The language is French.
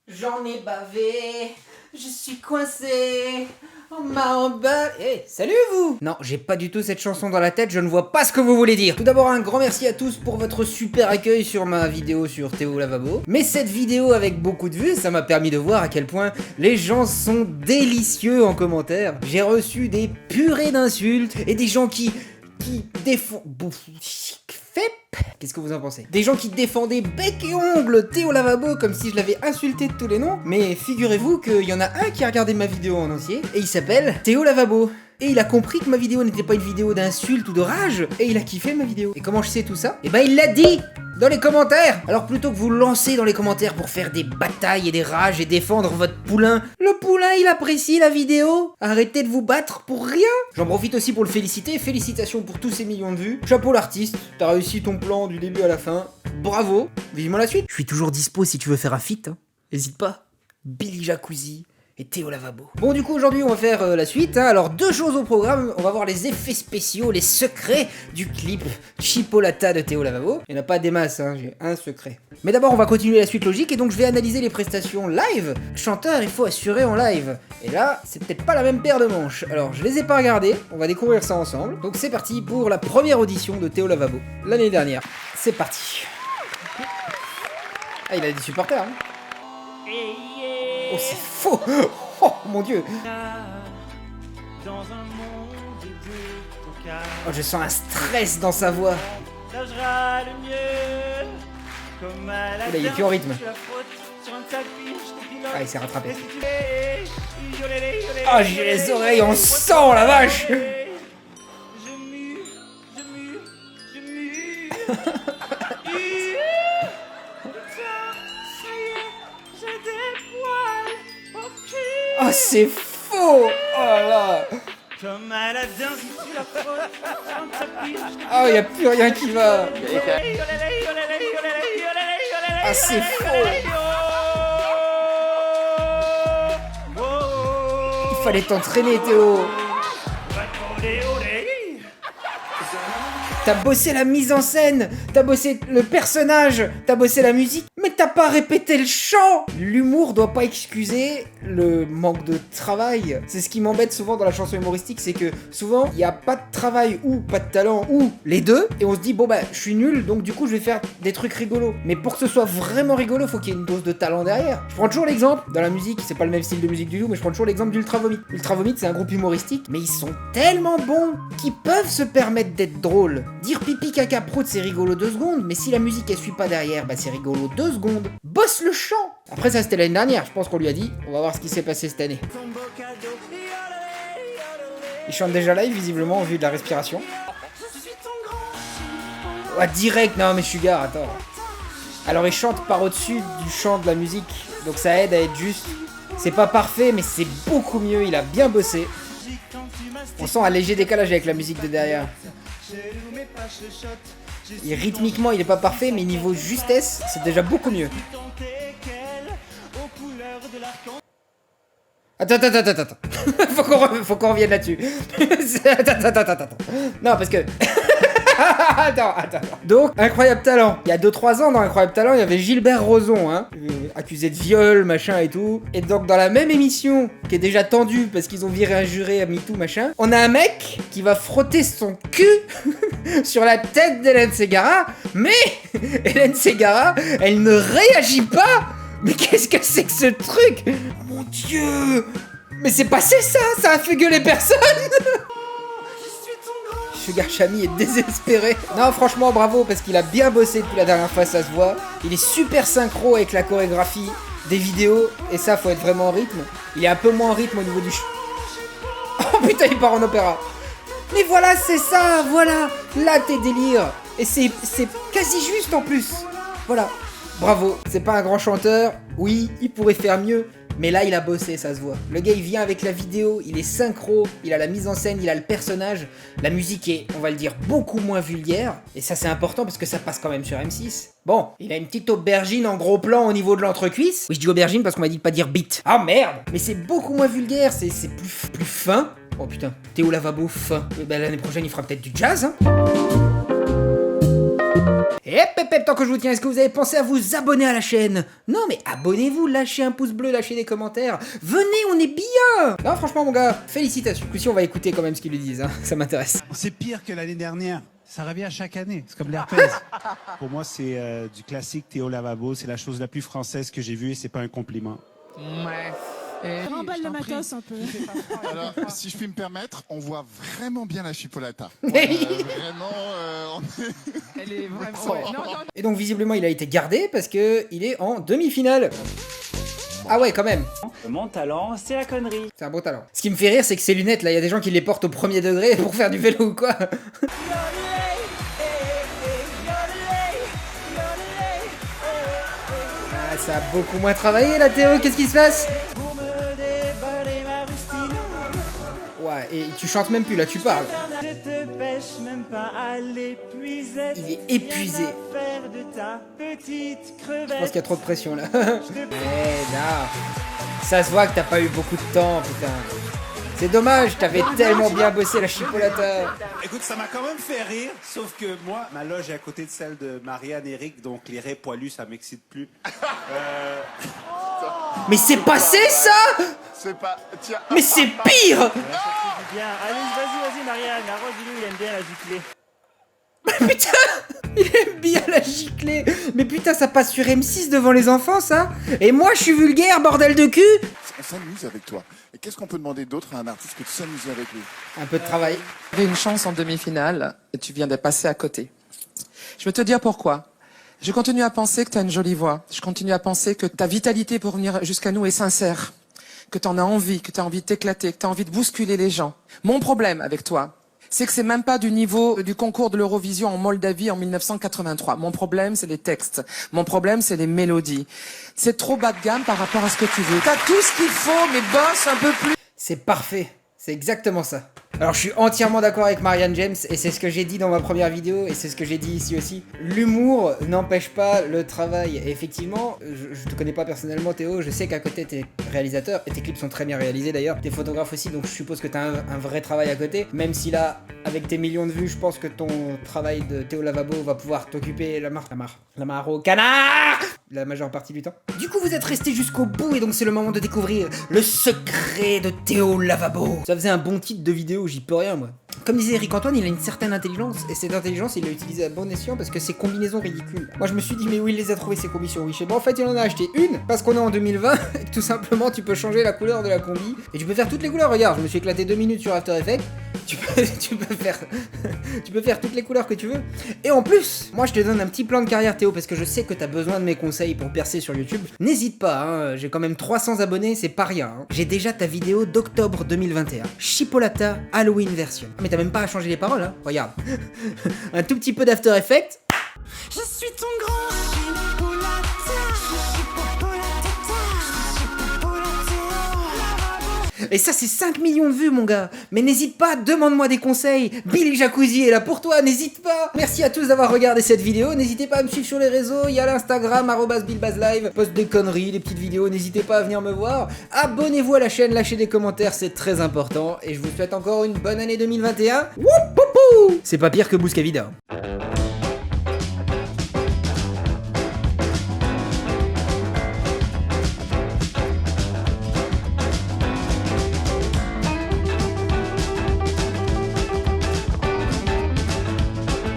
J'en ai bavé, je suis coincé, on m'a emballé. Hey, salut vous! Non, j'ai pas du tout cette chanson dans la tête, je ne vois pas ce que vous voulez dire. Tout d'abord, un grand merci à tous pour votre super accueil sur ma vidéo sur Théo Lavabo. Mais cette vidéo avec beaucoup de vues, ça m'a permis de voir à quel point les gens sont délicieux en commentaire. J'ai reçu des purées d'insultes et des gens qui défendent... Qu'est-ce que vous en pensez? Des gens qui défendaient bec et ongles Théo Lavabo comme si je l'avais insulté de tous les noms. Mais figurez-vous qu'il y en a un qui a regardé ma vidéo en entier et il s'appelle Théo Lavabo. Et il a compris que ma vidéo n'était pas une vidéo d'insulte ou de rage et il a kiffé ma vidéo. Et comment je sais tout ça? Eh ben il l'a dit dans les commentaires. Alors plutôt que vous lancer dans les commentaires pour faire des batailles et des rages et défendre votre poulain, le poulain il apprécie la vidéo. Arrêtez de vous battre pour rien. J'en profite aussi pour le féliciter. Félicitations pour tous ces millions de vues. Chapeau l'artiste, t'as réussi ton plan du début à la fin. Bravo, vivement la suite. Je suis toujours dispo si tu veux faire un feat, hein. Hésite pas. Billy Jacuzzi et Théo Lavabo. Bon, du coup, aujourd'hui, on va faire la suite. Hein. Alors, deux choses au programme. On va voir les effets spéciaux, les secrets du clip Chipolata de Théo Lavabo. Il n'y en a pas des masses, hein. J'ai un secret. Mais d'abord, on va continuer la suite logique et donc je vais analyser les prestations live. Chanteur, il faut assurer en live. Et là, c'est peut-être pas la même paire de manches. Alors, je les ai pas regardées. On va découvrir ça ensemble. Donc, c'est parti pour la première audition de Théo Lavabo l'année dernière. C'est parti. Ah, il a des supporters, hein. Oh, c'est faux! Oh, mon Dieu! Oh, je sens un stress dans sa voix. Oh là, il est plus en rythme. Ah, il s'est rattrapé. Ah, j'ai les oreilles en sang, la vache! Oh, c'est faux! Oh là! Ah, il n'y a plus rien qui va! Ah, c'est faux! Il fallait t'entraîner, Théo! T'as bossé la mise en scène, t'as bossé le personnage, t'as bossé la musique, mais t'as pas répété le chant. L'humour doit pas excuser le manque de travail. C'est ce qui m'embête souvent dans la chanson humoristique, c'est que souvent, il y a pas de travail ou pas de talent ou les deux, et on se dit, bon bah, je suis nul, donc du coup, je vais faire des trucs rigolos. Mais pour que ce soit vraiment rigolo, faut qu'il y ait une dose de talent derrière. Je prends toujours l'exemple, dans la musique, c'est pas le même style de musique du tout, mais je prends toujours l'exemple d'Ultra Vomit. Ultra Vomit, c'est un groupe humoristique, mais ils sont tellement bons qu'ils peuvent se permettre d'être drôles. Dire pipi caca prout c'est rigolo 2 secondes, mais si la musique elle suit pas derrière, bah c'est rigolo 2 secondes. Bosse le chant. Après ça c'était l'année dernière, je pense qu'on lui a dit, on va voir ce qui s'est passé cette année. Il chante déjà live visiblement au vu de la respiration. Ouais, direct, non mais Sugar, attends. Alors il chante par au-dessus du chant de la musique, donc ça aide à être juste. C'est pas parfait mais c'est beaucoup mieux, il a bien bossé. On sent un léger décalage avec la musique de derrière. Et rythmiquement il est pas parfait mais niveau justesse c'est déjà beaucoup mieux. Attends. faut qu'on revienne là-dessus. Attends. Non parce que... Attends. Donc, Incroyable Talent. Il y a 2-3 ans, dans Incroyable Talent, il y avait Gilbert Rozon, hein, accusé de viol, machin et tout. Et donc, dans la même émission, qui est déjà tendue parce qu'ils ont viré un juré à MeToo, machin, on a un mec qui va frotter son cul sur la tête d'Hélène Ségara, mais Hélène Ségara, elle ne réagit pas. Mais qu'est-ce que c'est que ce truc? Mon Dieu! Mais c'est passé ça a fait gueuler personne. Sugar Chami est désespéré. Non, franchement, bravo, parce qu'il a bien bossé depuis la dernière fois, ça se voit. Il est super synchro avec la chorégraphie des vidéos, et ça, faut être vraiment en rythme. Il est un peu moins en rythme au niveau du... Oh putain, il part en opéra. Mais voilà, c'est ça, voilà. Là, t'es délire. Et c'est quasi juste en plus. Voilà. Bravo. C'est pas un grand chanteur. Oui, il pourrait faire mieux. Mais là, il a bossé, ça se voit. Le gars, il vient avec la vidéo, il est synchro, il a la mise en scène, il a le personnage. La musique est, on va le dire, beaucoup moins vulgaire. Et ça, c'est important parce que ça passe quand même sur M6. Bon, il a une petite aubergine en gros plan au niveau de l'entrecuisse. Oui, je dis aubergine parce qu'on m'a dit de pas dire bite. Ah merde! Mais c'est beaucoup moins vulgaire, c'est plus fin. Oh putain, Théo Lavabo fin. Ben, l'année prochaine, il fera peut-être du jazz, hein. Et pep, tant que je vous tiens, est-ce que vous avez pensé à vous abonner à la chaîne? Non mais abonnez-vous, lâchez un pouce bleu, lâchez des commentaires. Venez, on est bien. Non franchement mon gars, félicitations. Du coup si on va écouter quand même ce qu'ils lui disent, hein. Ça m'intéresse. C'est pire que l'année dernière. Ça revient chaque année. C'est comme l'herpès. Pour moi, c'est du classique Théo Lavabo. C'est la chose la plus française que j'ai vue et c'est pas un compliment. Ouais. Remballe le matos un peu. Alors, si je puis me permettre, on voit vraiment bien la chipolata. Vraiment, Elle est vraiment. Ouais. Non, non, Et donc visiblement il a été gardé parce que il est en demi-finale. Ah ouais quand même. Mon talent, c'est la connerie. C'est un beau talent. Ce qui me fait rire c'est que ces lunettes là, il y a des gens qui les portent au premier degré pour faire du vélo ou quoi. Ah, ça a beaucoup moins travaillé là Théo, qu'est-ce qui se passe? Ouais, et tu chantes même plus là, tu parles. Je te pêche même pas à l'épuisette. Il est épuisé. Faire de ta petite Je crevette. pense qu'il y a trop de pression là. Eh là, ça se voit que t'as pas eu beaucoup de temps, putain. C'est dommage, t'avais tellement bien bossé la chipolata. Écoute, ça m'a quand même fait rire, sauf que moi, ma loge est à côté de celle de Marianne et Eric, donc les raies poilus, ça m'excite plus. Mais c'est passé ça? c'est pas. Tiens. Mais c'est pire. Bien, allez, vas-y, Marianne, arrose-lui, il aime bien la gicler. Putain, il aime bien la gicler. Mais putain, ça passe sur M6 devant les enfants ça. Et moi je suis vulgaire, bordel de cul. On s'amuse avec toi. Et qu'est-ce qu'on peut demander d'autre à un artiste que de s'amuser avec lui? Un peu de travail. tu avais une chance en demi-finale et tu viens de passer à côté. Je vais te dire pourquoi. Je continue à penser que tu as une jolie voix. Je continue à penser que ta vitalité pour venir jusqu'à nous est sincère. Que tu en as envie, que tu as envie de t'éclater, que tu as envie de bousculer les gens. Mon problème avec toi, c'est que c'est même pas du niveau du concours de l'Eurovision en Moldavie en 1983. Mon problème, c'est les textes. Mon problème, c'est les mélodies. C'est trop bas de gamme par rapport à ce que tu veux. T'as tout ce qu'il faut, mais bosse un peu plus. C'est parfait. C'est exactement ça. Alors je suis entièrement d'accord avec Marianne James et c'est ce que j'ai dit dans ma première vidéo et c'est ce que j'ai dit ici aussi. L'humour n'empêche pas le travail. Et effectivement, je te connais pas personnellement Théo, je sais qu'à côté t'es réalisateur et tes clips sont très bien réalisés d'ailleurs. T'es photographe aussi donc je suppose que t'as un vrai travail à côté. Même si là, avec tes millions de vues, je pense que ton travail de Théo Lavabo va pouvoir t'occuper la mare au canard la majeure partie du temps. Du coup vous êtes restés jusqu'au bout et donc c'est le moment de découvrir le secret de Théo Lavabo. Ça faisait un bon titre de vidéo, j'y peux rien moi. Comme disait Eric Antoine, il a une certaine intelligence et cette intelligence il l'a utilisée à bon escient parce que ses combinaisons ridicules. Moi je me suis dit mais où il les a trouvées ces combinaisons Wish? Et bon en fait il en a acheté une parce qu'on est en 2020 et que tout simplement tu peux changer la couleur de la combi et tu peux faire toutes les couleurs. Regarde, je me suis éclaté 2 minutes sur After Effects. Tu peux faire toutes les couleurs que tu veux. Et en plus, moi je te donne un petit plan de carrière Théo parce que je sais que t'as besoin de mes conseils pour percer sur YouTube. N'hésite pas, hein, j'ai quand même 300 abonnés, c'est pas rien. Hein. J'ai déjà ta vidéo d'octobre 2021. Chipolata Halloween version. Mais t'as même pas à changer les paroles, hein. Regarde. Un tout petit peu d'After Effects. Je suis ton grand chipolata. Et ça c'est 5 millions de vues mon gars. Mais n'hésite pas, demande-moi des conseils. Billy Jacuzzi est là pour toi, n'hésite pas. Merci à tous d'avoir regardé cette vidéo. N'hésitez pas à me suivre sur les réseaux. Il y a l'Instagram @BillBazLive. Poste des conneries, des petites vidéos. N'hésitez pas à venir me voir. Abonnez-vous à la chaîne, lâchez des commentaires, c'est très important. Et je vous souhaite encore une bonne année 2021. Woup, pou, pou. C'est pas pire que Bouscavida.